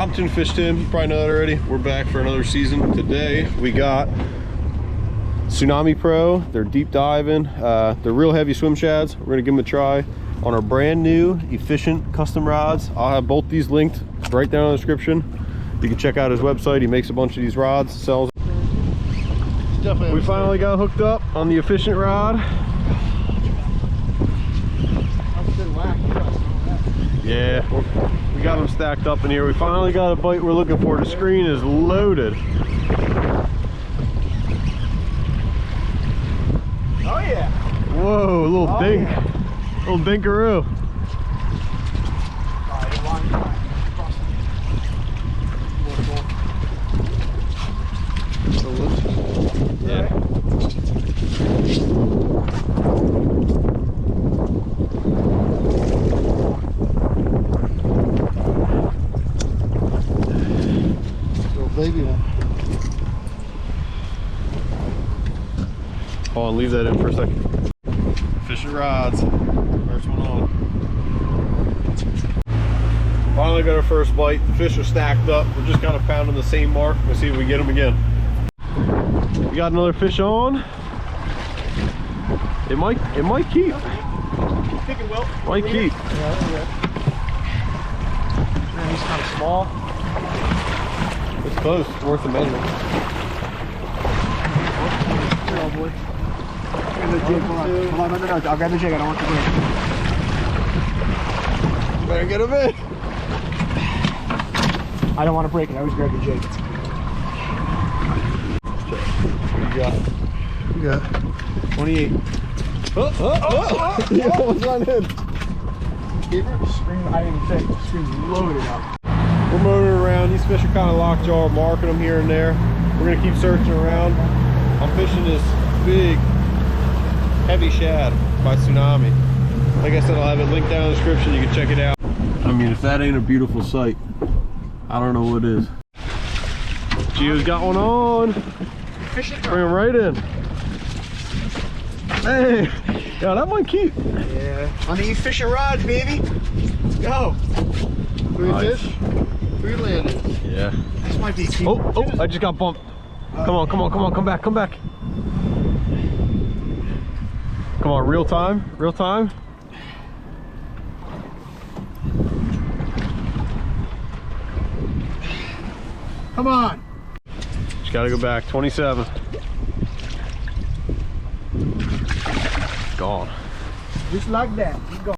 I'm Tune Fish Tim. You probably know that already. We're back for another season. Today we got Tsunami Pro. They're deep diving. They're real heavy swim shads. We're gonna give them a try on our brand new efficient custom rods. I'll have both these linked right down in the description. You can check out his website. He makes a bunch of these rods, sells. We finally got hooked up on the efficient rod. Yeah, we got them stacked up in here. We finally got a bite we're looking for. The screen is loaded. Oh yeah. Whoa, a little dink. Yeah. Little dinkaroo. Yeah. Baby one. Hold on, leave that in for a second. Fishing rods. First one on. Finally got our first bite. The fish are stacked up. We're just kind of pounding the same mark. Let's see if we get them again. We got another fish on. It might keep. I think it will. Might keep. Yeah. Man, he's kind of small. It's close. It's worth a measure. Oh boy. Hold on, no, I'll grab the jig. I don't want the jig. You better get him in. I don't want to break it. I always grab the jig. What you got? You got 28. You almost went in. Screen, I didn't even think. The screen's loaded up. We're motoring around. These fish are kind of lockjaw, marking them here and there. We're going to keep searching around. I'm fishing this big, heavy shad by Tsunami. Like I said, I'll have it linked down in the description. You can check it out. I mean, if that ain't a beautiful sight, I don't know what is. Gio's got one on. Bring him right in. Hey, yeah, that might keep. Yeah. On the fishing rods, baby. Go. Three fish. 3 landed. Yeah. This might be cheap. Oh, I just got bumped. Come on, come back. Come on, real time. Come on. Just gotta go back, 27. Gone. Just like that. Keep going.